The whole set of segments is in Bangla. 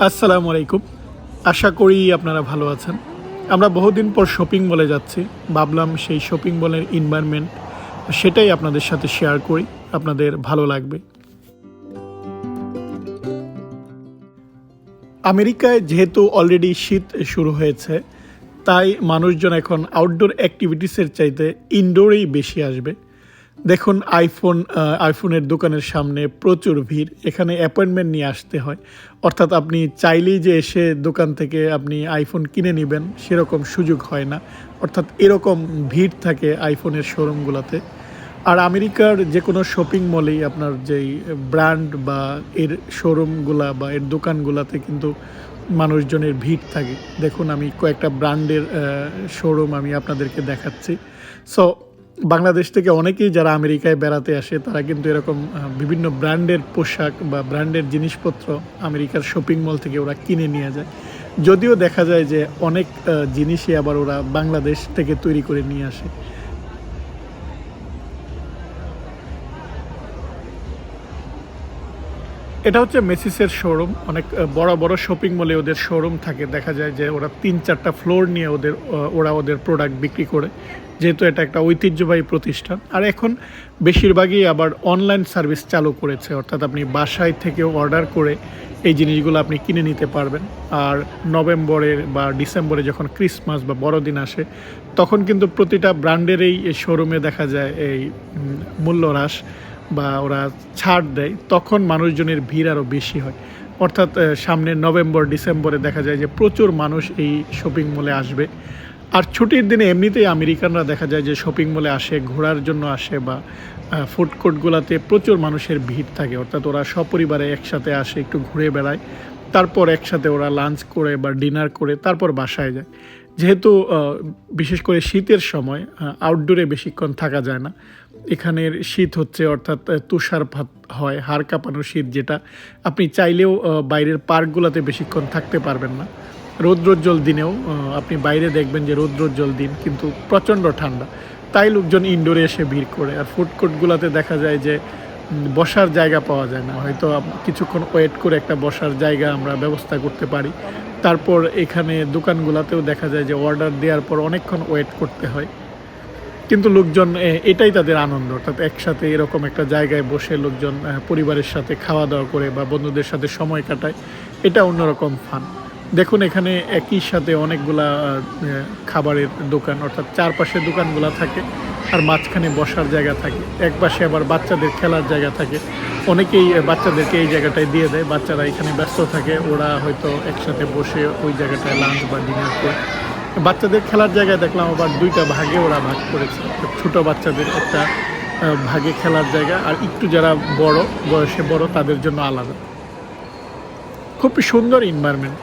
আসসালামু আলাইকুম। আশা করি আপনারা ভালো আছেন। আমরা বহুদিন পর শপিং মলে যাচ্ছি। ভাবলাম সেই শপিং মলের এনভায়রনমেন্ট সেটাই আপনাদের সাথে শেয়ার করি। আপনাদের ভালো লাগবে। আমেরিকায় যেহেতু অলরেডি শীত শুরু হয়েছে, তাই মানুষজন এখন আউটডোর অ্যাক্টিভিটিসের চাইতে ইনডোরেই বেশি আসবে। দেখুন আইফোনের দোকানের সামনে প্রচুর ভিড়। এখানে অ্যাপয়েন্টমেন্ট নিয়ে আসতে হয়। অর্থাৎ আপনি চাইলেই যে এসে দোকান থেকে আপনি আইফোন কিনে নেবেন সেরকম সুযোগ হয় না। অর্থাৎ এরকম ভিড় থাকে আইফোনের শোরুমগুলোতে। আর আমেরিকার যে কোনো শপিং মলেই আপনার যেই ব্র্যান্ড বা এর শোরুমগুলা বা এর দোকানগুলাতে কিন্তু মানুষজনের ভিড় থাকে। দেখুন আমি কয়েকটা ব্র্যান্ডের শোরুম আমি আপনাদেরকে দেখাচ্ছি। সো বাংলাদেশ থেকে অনেকেই যারা আমেরিকায় বেড়াতে আসে তারা কিন্তু এরকম বিভিন্ন ব্র্যান্ডের পোশাক বা ব্র্যান্ডের জিনিসপত্র আমেরিকার শপিং মল থেকে ওরা কিনে নিয়ে যায়। যদিও দেখা যায় যে অনেক জিনিসই আবার ওরা বাংলাদেশ থেকে তৈরি করে নিয়ে আসে। এটা হচ্ছে মেসিসের শোরুম। অনেক বড় বড় শপিং মলে ওদের শোরুম থাকে। দেখা যায় যে ওরা ৩-৪টা ফ্লোর নিয়ে ওরা ওদের প্রোডাক্ট বিক্রি করে, যেহেতু এটা একটা ঐতিহ্যবাহী প্রতিষ্ঠান। আর এখন বেশিরভাগই আবার অনলাইন সার্ভিস চালু করেছে, অর্থাৎ আপনি বাসায় থেকেও অর্ডার করে এই জিনিসগুলো আপনি কিনে নিতে পারবেন। আর নভেম্বরের বা ডিসেম্বরে যখন ক্রিসমাস বা বড়দিন আসে, তখন কিন্তু প্রতিটা ব্র্যান্ডেরই এই শোরুমে দেখা যায় এই মূল্য হ্রাস বা ওরা ছাড় দেয়। তখন মানুষজনের ভিড় আরও বেশি হয়। অর্থাৎ সামনে নভেম্বর ডিসেম্বরে দেখা যায় যে প্রচুর মানুষ এই শপিং মলে আসবে। আর ছুটির দিনে এমনিতেই আমেরিকানরা দেখা যায় যে শপিং মলে আসে, ঘোরার জন্য আসে বা ফুড কোর্টগুলোতে প্রচুর মানুষের ভিড় থাকে। অর্থাৎ ওরা সপরিবারে একসাথে আসে, একটু ঘুরে বেড়ায়, তারপর একসাথে ওরা লাঞ্চ করে বা ডিনার করে তারপর বাসায় যায়। যেহেতু বিশেষ করে শীতের সময় আউটডোরে বেশিক্ষণ থাকা যায় না। এখানের শীত হচ্ছে অর্থাৎ তুষারপাত হয়, হাড় কাঁপানো শীত, যেটা আপনি চাইলেও বাইরের পার্কগুলোতে বেশিক্ষণ থাকতে পারবেন না। রৌদ্রোজ্জ্বল দিনেও আপনি বাইরে দেখবেন যে রৌদ্রোজ্জ্বল দিন কিন্তু প্রচণ্ড ঠান্ডা। তাই লোকজন ইনডোরে এসে ভিড় করে। আর ফুড কোর্টগুলোতে দেখা যায় যে বসার জায়গা পাওয়া যায় না। হয়তো কিছুক্ষণ ওয়েট করে একটা বসার জায়গা আমরা ব্যবস্থা করতে পারি। তারপর এখানে দোকানগুলোতেও দেখা যায় যে অর্ডার দেওয়ার পর অনেকক্ষণ ওয়েট করতে হয়। কিন্তু লোকজন এটাই তাদের আনন্দ। অর্থাৎ একসাথে এরকম একটা জায়গায় বসে লোকজন পরিবারের সাথে খাওয়া দাওয়া করে বা বন্ধুদের সাথে সময় কাটায়। এটা অন্যরকম ফান। দেখুন এখানে একই সাথে অনেকগুলা খাবারের দোকান, অর্থাৎ চারপাশে দোকানগুলা থাকে আর মাঝখানে বসার জায়গা থাকে। একপাশে আবার বাচ্চাদের খেলার জায়গা থাকে। অনেকেই বাচ্চাদেরকে এই জায়গাটায় দিয়ে দেয়। বাচ্চারা এখানে ব্যস্ত থাকে, ওরা হয়তো একসাথে বসে ওই জায়গাটায় লাঞ্চ বা ডিনার করে। বাচ্চাদের খেলার জায়গায় দেখলাম আবার 2টা ভাগে ওরা ভাগ করেছে। ছোট বাচ্চাদের একটা ভাগে খেলার জায়গা, আর একটু যারা বড় বয়সে বড় তাদের জন্য আলাদা। খুব সুন্দর এনভায়রনমেন্ট।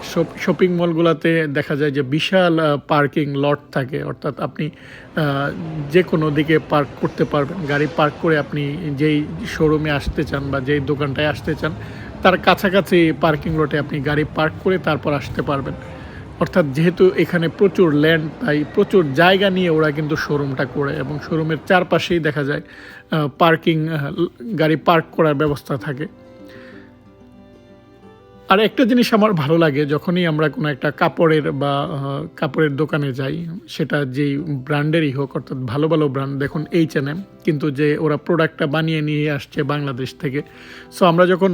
শপিং মলগুলোতে দেখা যায় যে বিশাল পার্কিং লট থাকে। অর্থাৎ আপনি যে কোনো দিকে পার্ক করতে পারবেন। গাড়ি পার্ক করে আপনি যেই শোরুমে আসতে চান বা যেই দোকানটায় আসতে চান তার কাছাকাছি পার্কিং লটে আপনি গাড়ি পার্ক করে তারপর আসতে পারবেন। অর্থাৎ যেহেতু এখানে প্রচুর ল্যান্ড, তাই প্রচুর জায়গা নিয়ে ওরা কিন্তু শোরুমটা করে, এবং শোরুমের চারপাশেই দেখা যায় পার্কিং, গাড়ি পার্ক করার ব্যবস্থা থাকে। আর একটা জিনিস আমার ভালো লাগে, যখনই আমরা কোনো একটা কাপড়ের দোকানে যাই, সেটা যেই ব্র্যান্ডেরই হোক, অর্থাৎ ভালো ভালো ব্র্যান্ড, দেখুন H&M, কিন্তু যে ওরা প্রোডাক্টটা বানিয়ে নিয়ে আসছে বাংলাদেশ থেকে। সো আমরা যখন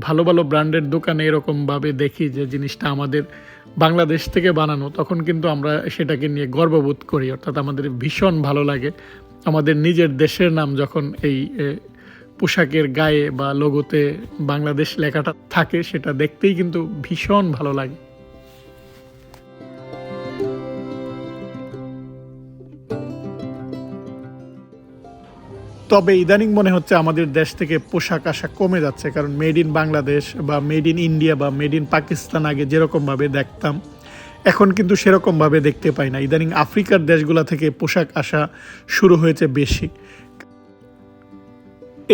ভালো ভালো ব্র্যান্ডের দোকানে এরকমভাবে দেখি যে জিনিসটা আমাদের বাংলাদেশ থেকে বানানো, তখন কিন্তু আমরা সেটাকে নিয়ে গর্ববোধ করি। অর্থাৎ আমাদের ভীষণ ভালো লাগে আমাদের নিজের দেশের নাম যখন এই পোশাকের গায়ে বা লোগোতে বাংলাদেশ লেখাটা থাকে, সেটা দেখতেই কিন্তু ভীষণ ভালো লাগে। তবে ইদানিং মনে হচ্ছে আমাদের দেশ থেকে পোশাক আসা কমে যাচ্ছে, কারণ মেড ইন বাংলাদেশ বা মেড ইন ইন্ডিয়া বা মেড ইন পাকিস্তান আগে যেরকমভাবে দেখতাম, এখন কিন্তু সেরকমভাবে দেখতে পাই না। ইদানিং আফ্রিকার দেশগুলো থেকে পোশাক আসা শুরু হয়েছে বেশি।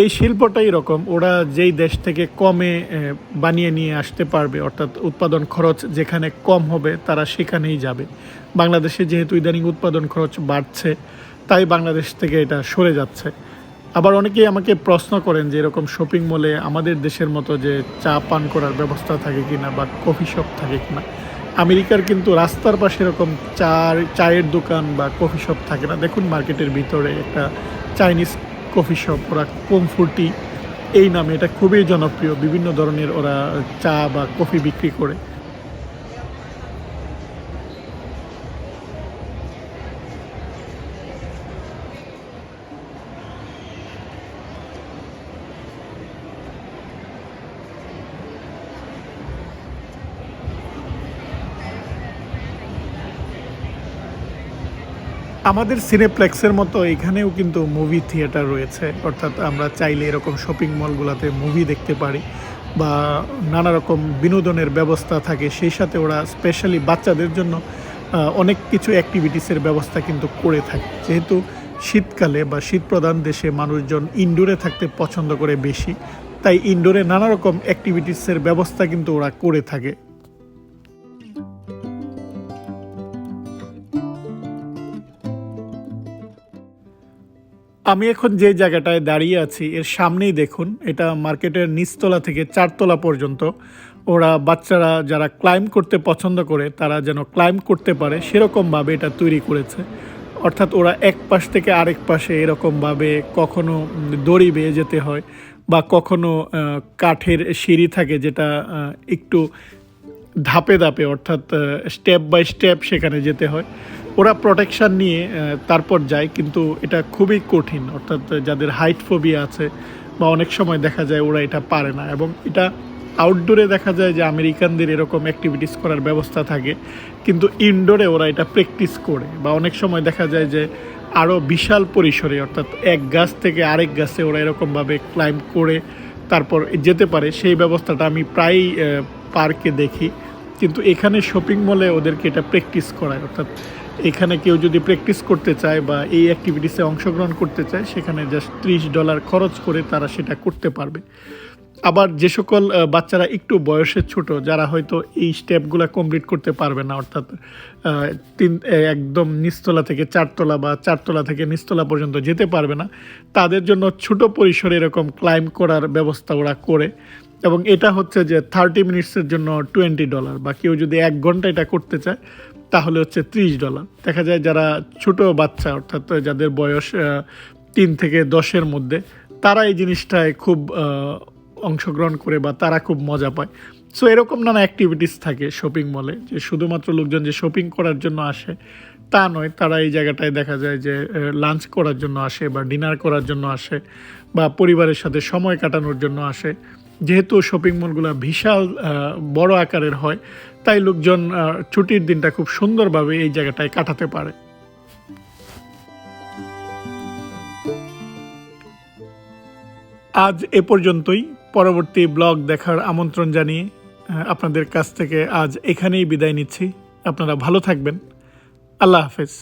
এই শিল্পটাই এরকম, ওরা যেই দেশ থেকে কমে বানিয়ে নিয়ে আসতে পারবে, অর্থাৎ উৎপাদন খরচ যেখানে কম হবে তারা সেখানেই যাবে। বাংলাদেশে যেহেতু ইদানিং উৎপাদন খরচ বাড়ছে, তাই বাংলাদেশ থেকে এটা সরে যাচ্ছে। আবার অনেকেই আমাকে প্রশ্ন করেন যে এরকম শপিং মলে আমাদের দেশের মতো যে চা পান করার ব্যবস্থা থাকে কিনা বা কফি শপ থাকে কিনা। আমেরিকার কিন্তু রাস্তার পাশে এরকম চায়ের দোকান বা কফি শপ থাকে না। দেখুন মার্কেটের ভিতরে একটা চাইনিজ কফি শপ, ওরা কমফোর্টি এই নামে, এটা খুবই জনপ্রিয়। বিভিন্ন ধরনের ওরা চা বা কফি বিক্রি করে। আমাদের সিনেপ্লেক্সের মতো এখানেও কিন্তু মুভি থিয়েটার রয়েছে, অর্থাৎ আমরা চাইলে এরকম শপিং মলগুলোতে মুভি দেখতে পারি বা নানা রকম বিনোদনের ব্যবস্থা থাকে। সেই সাথে ওরা স্পেশালি বাচ্চাদের জন্য অনেক কিছু অ্যাক্টিভিটিসের ব্যবস্থা কিন্তু করে থাকে। যেহেতু শীতকালে বা শীতপ্রধান দেশে মানুষজন ইনডোরে থাকতে পছন্দ করে বেশি, তাই ইনডোরে নানা রকম অ্যাক্টিভিটিসের ব্যবস্থা কিন্তু ওরা করে থাকে। আমি এখন যে জায়গাটায় দাঁড়িয়ে আছি এর সামনেই দেখুন, এটা মার্কেটের নিচতলা থেকে 4 তলা পর্যন্ত ওরা বাচ্চারা যারা ক্লাইম্ব করতে পছন্দ করে তারা যেন ক্লাইম্ব করতে পারে সেরকমভাবে এটা তৈরি করেছে। অর্থাৎ ওরা এক পাশ থেকে আরেক পাশে এরকমভাবে কখনো দড়ি বেয়ে যেতে হয় বা কখনো কাঠের সিঁড়ি থাকে যেটা একটু ধাপে ধাপে, অর্থাৎ স্টেপ বাই স্টেপ সেখানে যেতে হয়। ওরা প্রোটেকশান নিয়ে তারপর যায়, কিন্তু এটা খুবই কঠিন। অর্থাৎ যাদের হাইট ফোবিয়া আছে বা অনেক সময় দেখা যায় ওরা এটা পারে না। এবং এটা আউটডোরে দেখা যায় যে আমেরিকানদের এরকম অ্যাক্টিভিটিস করার ব্যবস্থা থাকে, কিন্তু ইনডোরে ওরা এটা প্র্যাকটিস করে। বা অনেক সময় দেখা যায় যে আরও বিশাল পরিসরে, অর্থাৎ এক গাছ থেকে আরেক গাছে ওরা এরকমভাবে ক্লাইম্ব করে তারপর যেতে পারে। সেই ব্যবস্থাটা আমি প্রায়ই পার্কে দেখি। কিন্তু এখানে শপিং মলে ওদেরকে এটা প্র্যাকটিস করায়। অর্থাৎ এখানে কেউ যদি প্র্যাকটিস করতে চায় বা এই অ্যাক্টিভিটিসে অংশগ্রহণ করতে চায়, সেখানে জাস্ট $30 খরচ করে তারা সেটা করতে পারবে। আবার যে সকল বাচ্চারা একটু বয়সে ছোট, যারা হয়তো এই স্টেপগুলো কমপ্লিট করতে পারবে না, অর্থাৎ একদম নিচতলা থেকে 4 তলা বা 4 তলা থেকে নিচতলা পর্যন্ত যেতে পারবে না, তাদের জন্য ছোট পরিসরে এরকম ক্লাইম্ব করার ব্যবস্থা ওরা করে। এবং এটা হচ্ছে যে 30 মিনিটসের জন্য $20, বা কেউ যদি 1 ঘন্টা এটা করতে চায় তাহলে হচ্ছে $30। দেখা যায় যারা ছোট বাচ্চা, অর্থাৎ যাদের বয়স 3 থেকে 10-এর মধ্যে, তারা এই জিনিসটায় খুব অংশগ্রহণ করে বা তারা খুব মজা পায়। সো এরকম নানা অ্যাক্টিভিটিস থাকে শপিং মলে, যে শুধুমাত্র লোকজন যে শপিং করার জন্য আসে তা নয়, তারা এই জায়গাটায় দেখা যায় যে লাঞ্চ করার জন্য আসে বা ডিনার করার জন্য আসে বা পরিবারের সাথে সময় কাটানোর জন্য আসে। যেহেতু শপিং মলগুলো বিশাল বড় আকারের হয়, তাই লোকজন ছুটির দিনটা খুব সুন্দরভাবে এই জায়গাটায় কাটাতে পারে। আজ এ পর্যন্তই। পরবর্তী ব্লগ দেখার আমন্ত্রণ জানিয়ে আপনাদের কাছ থেকে আজ এখানেই বিদায় নিচ্ছি। আপনারা ভালো থাকবেন। আল্লাহ হাফেজ।